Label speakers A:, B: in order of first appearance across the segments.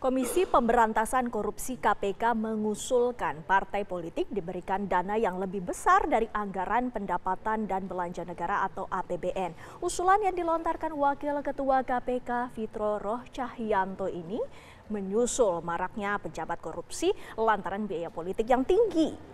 A: Komisi Pemberantasan Korupsi KPK mengusulkan partai politik diberikan dana yang lebih besar dari anggaran pendapatan dan belanja negara atau APBN. Usulan yang dilontarkan Wakil Ketua KPK Fitro Roh Cahyanto ini menyusul maraknya pejabat korupsi lantaran biaya politik yang tinggi.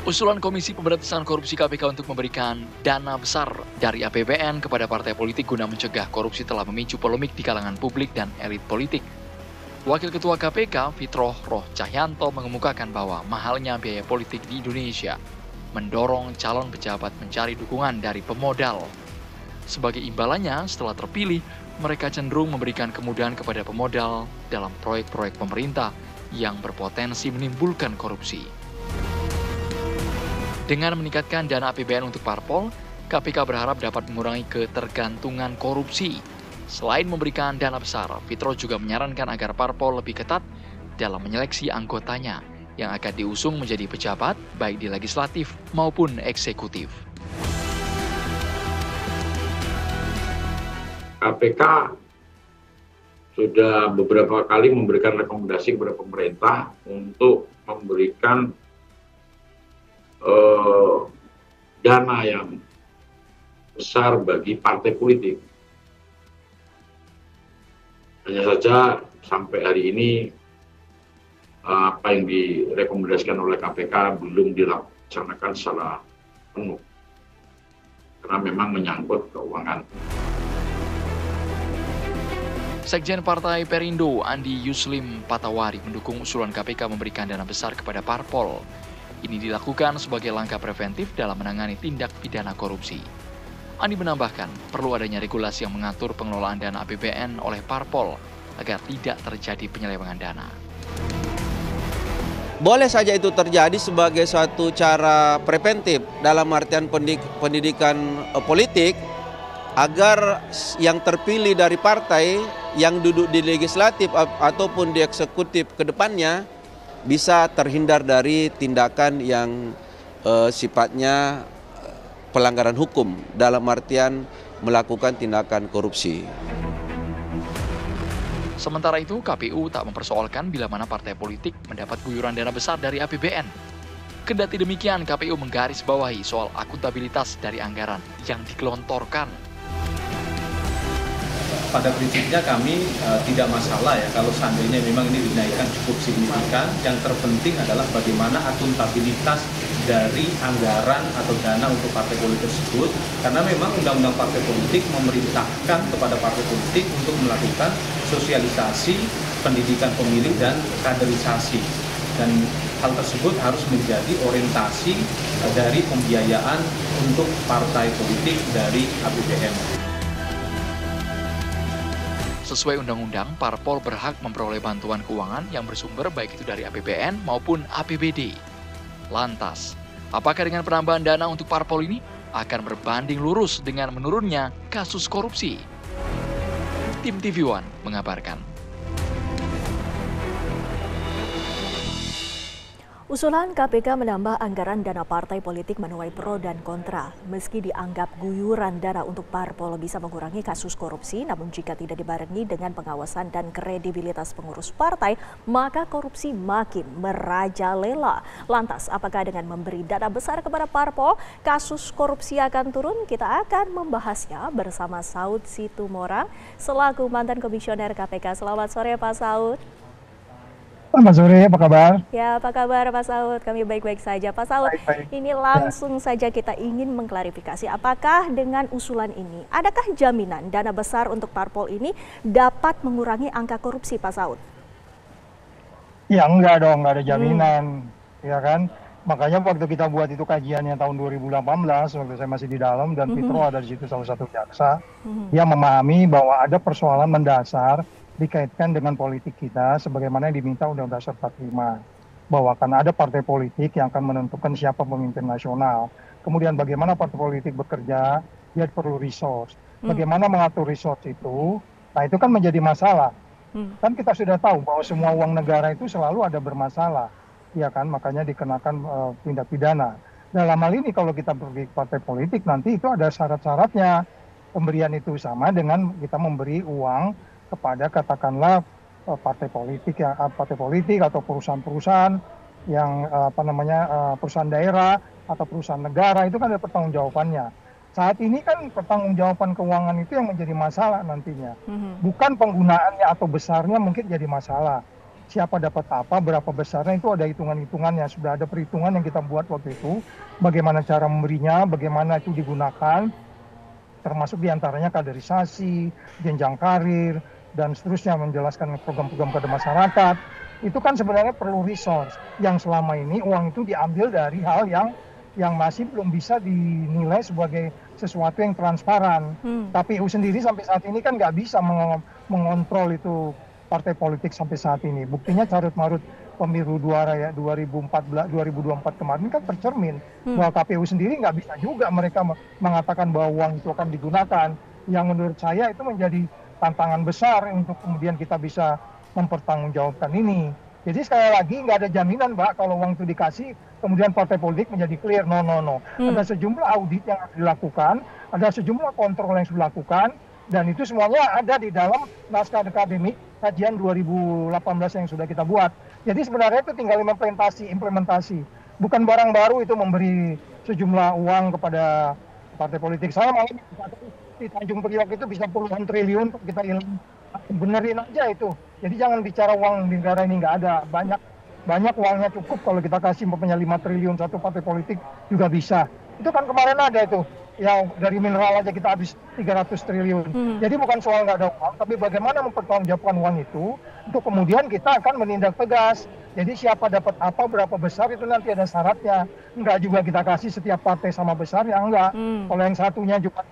B: Usulan Komisi Pemberantasan Korupsi KPK untuk memberikan dana besar dari APBN kepada partai politik guna mencegah korupsi telah memicu polemik di kalangan publik dan elit politik. Wakil Ketua KPK, Fitro Roh Cahyanto, mengemukakan bahwa mahalnya biaya politik di Indonesia mendorong calon pejabat mencari dukungan dari pemodal. Sebagai imbalannya, setelah terpilih, mereka cenderung memberikan kemudahan kepada pemodal dalam proyek-proyek pemerintah yang berpotensi menimbulkan korupsi. Dengan meningkatkan dana APBN untuk parpol, KPK berharap dapat mengurangi ketergantungan korupsi. Selain memberikan dana besar, Fitro juga menyarankan agar parpol lebih ketat dalam menyeleksi anggotanya yang akan diusung menjadi pejabat baik di legislatif maupun eksekutif.
C: KPK sudah beberapa kali memberikan rekomendasi kepada pemerintah untuk memberikan dana yang besar bagi partai politik. Hanya saja sampai hari ini apa yang direkomendasikan oleh KPK belum dilaksanakan secara penuh karena memang menyangkut keuangan.
B: Sekjen Partai Perindo Andi Yuslim Patawari mendukung usulan KPK memberikan dana besar kepada parpol. Ini dilakukan sebagai langkah preventif dalam menangani tindak pidana korupsi. Andi menambahkan, perlu adanya regulasi yang mengatur pengelolaan dana APBN oleh parpol agar tidak terjadi penyelewengan dana.
D: Boleh saja itu terjadi sebagai suatu cara preventif dalam artian pendidikan politik agar yang terpilih dari partai yang duduk di legislatif ataupun di eksekutif ke depannya bisa terhindar dari tindakan yang sifatnya pelanggaran hukum dalam artian melakukan tindakan korupsi.
B: Sementara itu, KPU tak mempersoalkan bila mana partai politik mendapat guyuran dana besar dari APBN. Kendati demikian, KPU menggarisbawahi soal akuntabilitas dari anggaran yang digelontorkan.
E: Pada prinsipnya kami tidak masalah ya kalau seandainya memang ini dinaikkan cukup signifikan. Yang terpenting adalah bagaimana akuntabilitas dari anggaran atau dana untuk partai politik tersebut. Karena memang Undang-Undang Partai Politik memerintahkan kepada partai politik untuk melakukan sosialisasi, pendidikan pemilih, dan kaderisasi. Dan hal tersebut harus menjadi orientasi dari pembiayaan untuk partai politik dari APBN.
B: Sesuai undang-undang, parpol berhak memperoleh bantuan keuangan yang bersumber baik itu dari APBN maupun APBD. Lantas, apakah dengan penambahan dana untuk parpol ini akan berbanding lurus dengan menurunnya kasus korupsi? Tim TV One mengabarkan.
A: Usulan KPK menambah anggaran dana partai politik menuai pro dan kontra. Meski dianggap guyuran dana untuk parpol bisa mengurangi kasus korupsi, namun jika tidak dibarengi dengan pengawasan dan kredibilitas pengurus partai, maka korupsi makin merajalela. Lantas, apakah dengan memberi dana besar kepada parpol, kasus korupsi akan turun? Kita akan membahasnya bersama Saud Situmorang, selaku mantan komisioner KPK. Selamat sore, Pak Saud.
F: Selamat sore, apa kabar?
A: Ya, apa kabar Pak Saud? Kami baik-baik saja. Pak Saud, ini langsung saja kita ingin mengklarifikasi. Apakah dengan usulan ini, adakah jaminan dana besar untuk parpol ini dapat mengurangi angka korupsi, Pak Saud?
F: Ya enggak dong, enggak ada jaminan. Ya kan? Makanya waktu kita buat itu kajiannya tahun 2018, waktu saya masih di dalam, dan Fitro ada di situ salah satu jaksa, dia memahami bahwa ada persoalan mendasar dikaitkan dengan politik kita sebagaimana yang diminta Undang-Undang Dasar 45, bahwa akan ada partai politik yang akan menentukan siapa pemimpin nasional. Kemudian bagaimana partai politik bekerja, dia perlu resource. Bagaimana mengatur resource itu, nah itu kan menjadi masalah. Kan kita sudah tahu bahwa semua uang negara itu selalu ada bermasalah, ya kan, makanya dikenakan tindak pidana. Dalam hal ini kalau kita pergi ke partai politik nanti itu ada syarat-syaratnya. Pemberian itu sama dengan kita memberi uang kepada katakanlah partai politik atau perusahaan-perusahaan yang perusahaan daerah atau perusahaan negara, itu kan ada pertanggungjawabannya. Saat ini kan pertanggungjawaban keuangan itu yang menjadi masalah nantinya. Bukan penggunaannya atau besarnya mungkin jadi masalah. Siapa dapat apa, berapa besarnya itu ada hitungan-hitungannya. Sudah ada perhitungan yang kita buat waktu itu. Bagaimana cara memberinya, bagaimana itu digunakan. Termasuk diantaranya kaderisasi, jenjang karir, dan seterusnya, menjelaskan program-program kepada masyarakat. Itu kan sebenarnya perlu resource. Yang selama ini uang itu diambil dari hal yang masih belum bisa dinilai sebagai sesuatu yang transparan. KPU sendiri sampai saat ini kan nggak bisa mengontrol itu partai politik sampai saat ini. Buktinya carut-marut pemilu 2024 kemarin kan tercermin bahwa KPU sendiri nggak bisa juga mereka mengatakan bahwa uang itu akan digunakan. Yang menurut saya itu menjadi tantangan besar untuk kemudian kita bisa mempertanggungjawabkan ini. Jadi sekali lagi nggak ada jaminan, Mbak, kalau uang itu dikasih kemudian partai politik menjadi clear. No. Ada sejumlah audit yang harus dilakukan, ada sejumlah kontrol yang harus dilakukan, dan itu semuanya ada di dalam naskah akademik kajian 2018 yang sudah kita buat. Jadi sebenarnya itu tinggal implementasi. Bukan barang baru itu memberi sejumlah uang kepada partai politik. Saya malah di Tanjung Priok itu bisa puluhan triliun kita benerin aja itu. Jadi jangan bicara uang di negara ini, nggak ada. Banyak uangnya cukup kalau kita kasih 5 triliun satu partai politik juga bisa. Itu kan kemarin ada itu. Yang dari mineral aja kita habis 300 triliun. Jadi bukan soal nggak ada uang, tapi bagaimana mempertanggungjawabkan uang itu untuk kemudian kita akan menindak tegas. Jadi siapa dapat apa, berapa besar itu nanti ada syaratnya. Enggak juga kita kasih setiap partai sama besar, ya enggak. Kalau yang satunya juga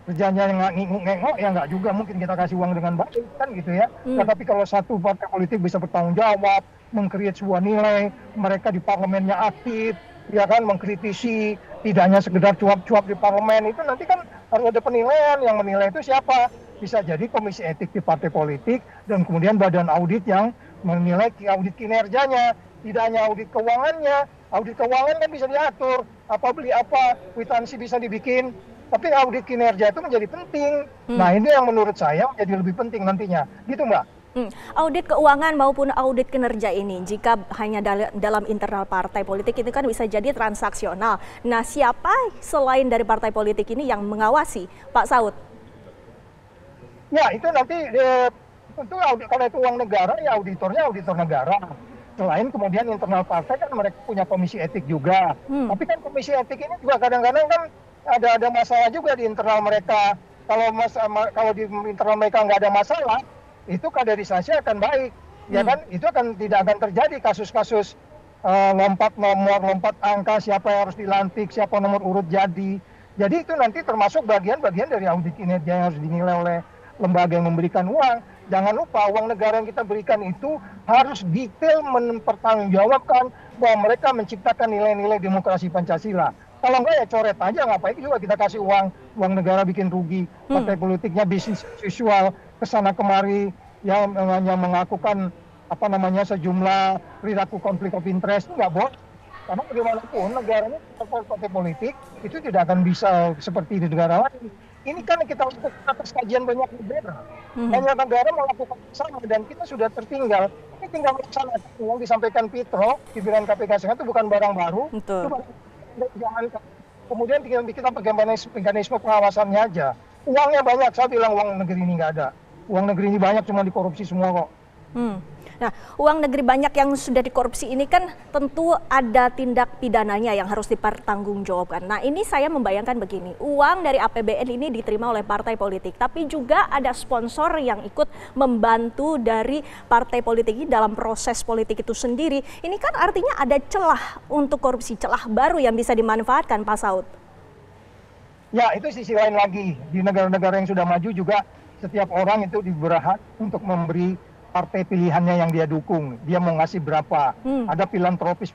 F: kerjanya yang ngengok, ya enggak juga mungkin kita kasih uang dengan baik, kan gitu ya. Tapi kalau satu partai politik bisa bertanggung jawab, mengkreat sebuah nilai, mereka di parlemennya aktif, ya kan, mengkritisi, tidak hanya sekedar cuap-cuap di parlemen, itu nanti kan harus ada penilaian. Yang menilai itu siapa? Bisa jadi komisi etik di partai politik dan kemudian badan audit yang menilai audit kinerjanya, tidak hanya audit keuangannya. Audit keuangan kan bisa diatur, apa beli apa, kwitansi bisa dibikin, tapi audit kinerja itu menjadi penting. Nah, ini yang menurut saya menjadi lebih penting nantinya, gitu Mbak.
A: Audit keuangan maupun audit kinerja ini, jika hanya dalam internal partai politik itu kan bisa jadi transaksional. Nah, siapa selain dari partai politik ini yang mengawasi, Pak Saud?
F: Ya, itu nanti tentu kalau itu uang negara, ya auditornya auditor negara. Selain kemudian internal partai kan mereka punya komisi etik juga. Tapi kan komisi etik ini juga kadang-kadang kan ada masalah juga di internal mereka. Kalau di internal mereka nggak ada masalah, itu kaderisasi akan baik, ya kan? Itu tidak akan terjadi kasus-kasus lompat nomor, lompat angka, siapa yang harus dilantik, siapa nomor urut jadi. Jadi itu nanti termasuk bagian-bagian dari audit kinerja yang harus dinilai oleh lembaga yang memberikan uang. Jangan lupa uang negara yang kita berikan itu harus detail mempertanggungjawabkan bahwa mereka menciptakan nilai-nilai demokrasi Pancasila. Kalau enggak ya coret aja, ngapain juga kita kasih uang negara bikin rugi, partai politiknya bisnis visual kesana kemari yang hanya mengakukan sejumlah perilaku konflik of interest, itu nggak boleh. Karena bagaimanapun negaranya partai politik itu tidak akan bisa seperti di negara lain. Ini kan kita lakukan atas kajian banyak negara. Banyak negara melakukan sama dan kita sudah tertinggal. Ini tinggal melaksanakan yang disampaikan Pitro, pimpinan KPK itu bukan barang baru.
A: Betul.
F: Jangan kemudian tinggal kita pakai mekanisme pengawasannya aja. Uangnya banyak, saya bilang uang negeri ini nggak ada. Uang negeri ini banyak, cuma dikorupsi semua kok.
A: Nah, uang negeri banyak yang sudah dikorupsi ini kan tentu ada tindak pidananya yang harus dipertanggungjawabkan. Nah, ini saya membayangkan begini, uang dari APBN ini diterima oleh partai politik, tapi juga ada sponsor yang ikut membantu dari partai politik ini dalam proses politik itu sendiri. Ini kan artinya ada celah untuk korupsi, celah baru yang bisa dimanfaatkan, Pak Saud.
F: Ya, itu sisi lain lagi. Di negara-negara yang sudah maju juga setiap orang itu diberi hak untuk memberi partai pilihannya yang dia dukung, dia mau ngasih berapa. Ada filantropis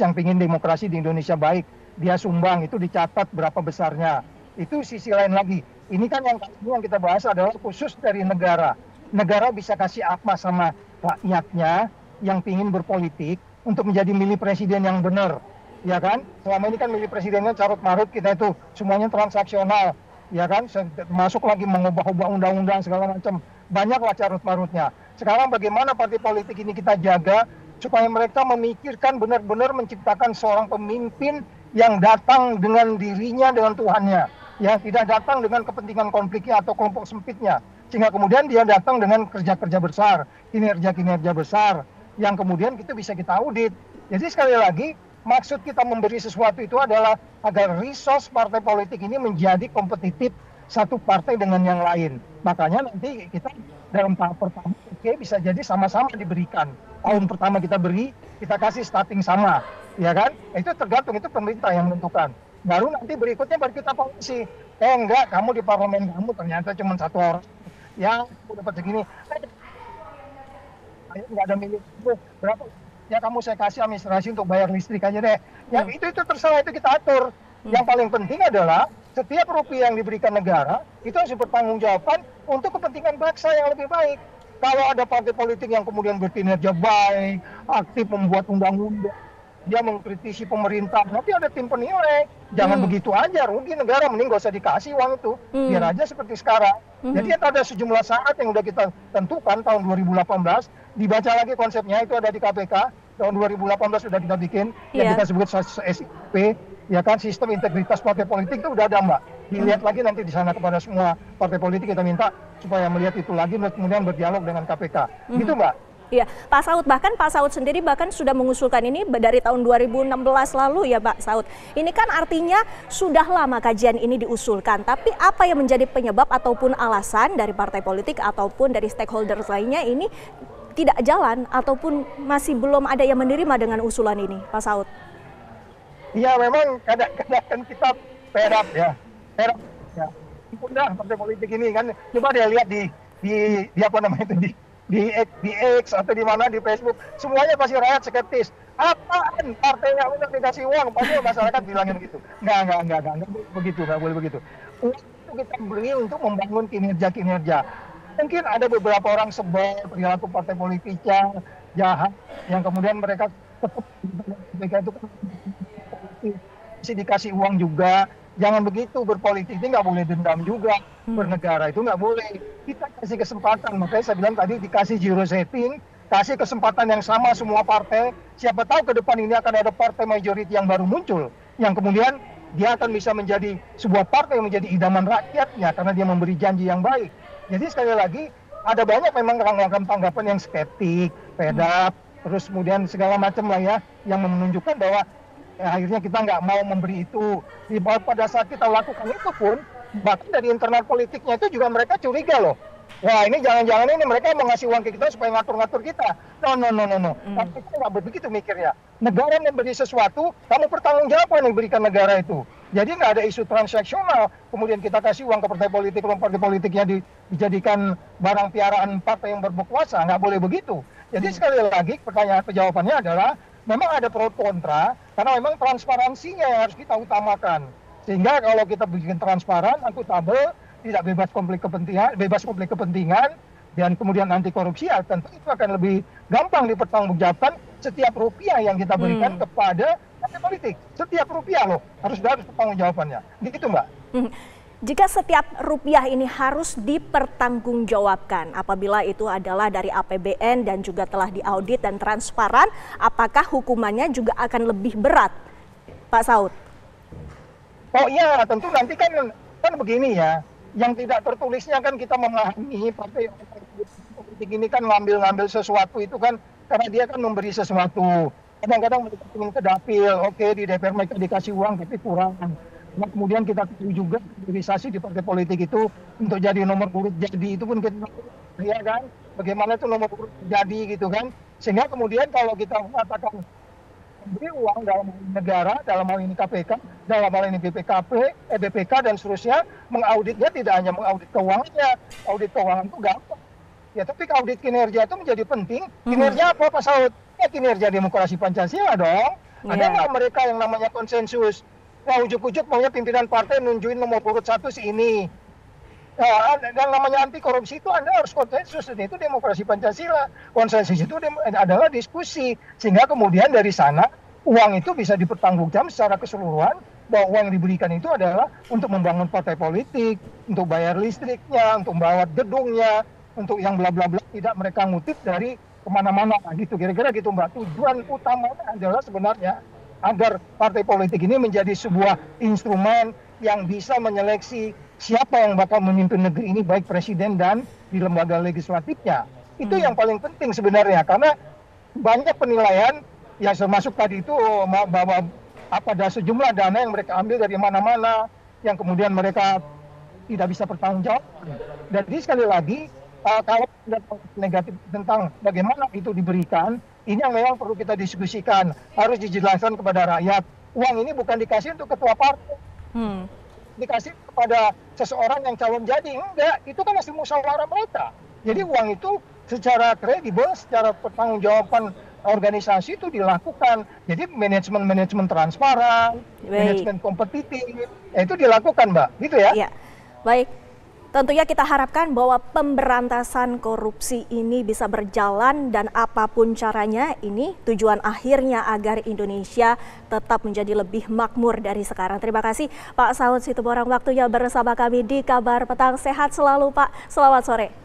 F: yang ingin demokrasi di Indonesia baik, dia sumbang, itu dicatat berapa besarnya. Itu sisi lain lagi. Ini kan yang kita bahas adalah khusus dari negara. Negara bisa kasih apa sama rakyatnya yang ingin berpolitik untuk menjadi milih presiden yang benar. ya kan? Selama ini kan milih presidennya carut marut, kita itu semuanya transaksional, ya kan? Masuk lagi mengubah-ubah undang-undang segala macam, banyaklah carut marutnya. Sekarang bagaimana partai politik ini kita jaga supaya mereka memikirkan benar-benar menciptakan seorang pemimpin yang datang dengan dirinya, dengan Tuhannya, ya, tidak datang dengan kepentingan konfliknya atau kelompok sempitnya, sehingga kemudian dia datang dengan kerja-kerja besar, kinerja-kinerja besar, yang kemudian bisa kita audit. Jadi sekali lagi, maksud kita memberi sesuatu itu adalah agar resource partai politik ini menjadi kompetitif satu partai dengan yang lain. Makanya nanti kita dalam tahap pertama, bisa jadi sama-sama diberikan. Tahun pertama kita beri, kita kasih starting sama, ya kan? Itu tergantung, itu pemerintah yang menentukan. Baru nanti berikutnya baru kita polisi. Enggak, kamu di parlemen kamu ternyata cuma satu orang. Ya, aku dapat segini. Nggak ada milik berapa? Ya kamu saya kasih administrasi untuk bayar listrik aja deh. Ya itu terserah, itu kita atur. Yang paling penting adalah setiap rupiah yang diberikan negara itu harus dipertanggungjawabkan untuk kepentingan bangsa yang lebih baik. Kalau ada partai politik yang kemudian berkinerja baik, aktif membuat undang-undang, dia mengkritisi pemerintah, nanti ada tim penilai. Jangan begitu aja, rugi negara, mending gak usah dikasih uang itu. Biar aja seperti sekarang. Jadi ada sejumlah syarat yang udah kita tentukan tahun 2018, dibaca lagi konsepnya, itu ada di KPK, tahun 2018 sudah kita bikin, yang kita sebut SIP, ya kan, sistem integritas partai politik itu udah ada, Mbak. Dilihat lagi nanti di sana kepada semua partai politik, kita minta supaya melihat itu lagi, kemudian berdialog dengan KPK. Gitu, Mbak.
A: Iya, Pak Saud, bahkan Pak Saud sendiri bahkan sudah mengusulkan ini dari tahun 2016 lalu ya Pak Saud. Ini kan artinya sudah lama kajian ini diusulkan, tapi apa yang menjadi penyebab ataupun alasan dari partai politik ataupun dari stakeholders lainnya ini tidak jalan ataupun masih belum ada yang menerima dengan usulan ini, Pak Saud?
F: Iya, memang kadang-kadang kita perap ya. Udah partai politik ini kan, coba dia lihat di apa namanya itu, di X atau di mana, di Facebook, semuanya pasti rakyat skeptis. Apaan partainya udah dikasih uang, pasti masyarakat bilangin gitu. Nggak boleh begitu. Uang itu kita beri untuk membangun kinerja. Mungkin ada beberapa orang sebel perilaku partai politiknya jahat, yang kemudian mereka tetap itu kan masih dikasih uang juga. Jangan begitu, berpolitik ini nggak boleh dendam juga, bernegara itu nggak boleh. Kita kasih kesempatan, makanya saya bilang tadi dikasih zero setting, kasih kesempatan yang sama semua partai. Siapa tahu ke depan ini akan ada partai majority yang baru muncul, yang kemudian dia akan bisa menjadi sebuah partai yang menjadi idaman rakyatnya karena dia memberi janji yang baik. Jadi sekali lagi, ada banyak memang tanggapan yang skeptik, pedap, terus kemudian segala macam lah ya, yang menunjukkan bahwa akhirnya kita nggak mau memberi itu. Pada saat kita lakukan itu pun, bahkan dari internal politiknya itu juga mereka curiga loh. Wah, ini jangan-jangan ini mereka mau ngasih uang ke kita supaya ngatur-ngatur kita. No. Tapi kita nggak begitu mikirnya. Negara yang beri sesuatu, kamu pertanggungjawabkan yang berikan negara itu. Jadi nggak ada isu transaksional. Kemudian kita kasih uang ke partai politik, kalau partai politiknya dijadikan barang piaraan partai yang berkuasa. Nggak boleh begitu. Jadi sekali lagi jawabannya adalah, memang ada pro kontra, karena memang transparansinya yang harus kita utamakan. Sehingga kalau kita bikin transparan, akuntabel, tidak bebas konflik kepentingan, dan kemudian anti korupsi, ya tentu itu akan lebih gampang dipertanggungjawabkan setiap rupiah yang kita berikan kepada partai politik. Setiap rupiah loh, harus pertanggungjawabannya. Gitu, Mbak.
A: Jika setiap rupiah ini harus dipertanggungjawabkan, apabila itu adalah dari APBN dan juga telah diaudit dan transparan, apakah hukumannya juga akan lebih berat, Pak Saud?
F: Oh iya, tentu nanti kan begini ya, yang tidak tertulisnya kan kita memahami partai politik ini kan ngambil sesuatu itu kan, karena dia kan memberi sesuatu. Kadang-kadang mereka ingin ke dapil, oke, di DPR mereka dikasih uang tapi kurang. Nah, kemudian kita juga kaderisasi di partai politik itu untuk jadi nomor urut jadi itu pun kita, ya kan, bagaimana itu nomor urut jadi gitu kan, sehingga kemudian kalau kita mengatakan beri uang dalam hal ini negara, dalam hal ini KPK, dalam hal ini BPK dan seterusnya, mengauditnya tidak hanya mengaudit keuangannya, audit keuangan itu gampang, ya tapi audit kinerja itu menjadi penting. Kinerja apa Pak Saud? Ya kinerja demokrasi Pancasila dong. Ada nggak mereka yang namanya konsensus? Nah, ujuk-ujuk maunya pimpinan partai nunjuin nomor urut 1 si ini. Nah, dan namanya anti korupsi itu Anda harus konsensus, itu demokrasi Pancasila. Konsensus itu adalah diskusi. Sehingga kemudian dari sana uang itu bisa dipertanggungjawabkan secara keseluruhan, bahwa uang yang diberikan itu adalah untuk membangun partai politik, untuk bayar listriknya, untuk merawat gedungnya, untuk yang bla bla bla, tidak mereka ngutip dari kemana-mana gitu, kira-kira gitu Mbak. Tujuan utamanya adalah sebenarnya agar partai politik ini menjadi sebuah instrumen yang bisa menyeleksi siapa yang bakal memimpin negeri ini, baik presiden dan di lembaga legislatifnya. Itu yang paling penting sebenarnya, karena banyak penilaian ya, termasuk tadi itu bahwa ada sejumlah dana yang mereka ambil dari mana-mana yang kemudian mereka tidak bisa bertanggungjawab. Dan jadi sekali lagi, kalau negatif tentang bagaimana itu diberikan, ini yang memang perlu kita diskusikan, harus dijelaskan kepada rakyat. Uang ini bukan dikasih untuk ketua partai, dikasih kepada seseorang yang calon jadi, enggak, itu kan hasil musyawarah mereka. Jadi uang itu secara kredibel, secara pertanggungjawaban organisasi itu dilakukan. Jadi manajemen transparan, manajemen kompetitif, itu dilakukan, Mbak, gitu ya?
A: Iya, baik. Tentunya kita harapkan bahwa pemberantasan korupsi ini bisa berjalan dan apapun caranya, ini tujuan akhirnya agar Indonesia tetap menjadi lebih makmur dari sekarang. Terima kasih Pak Saud Situmorang waktunya bersama kami di Kabar Petang. Sehat selalu Pak, selamat sore.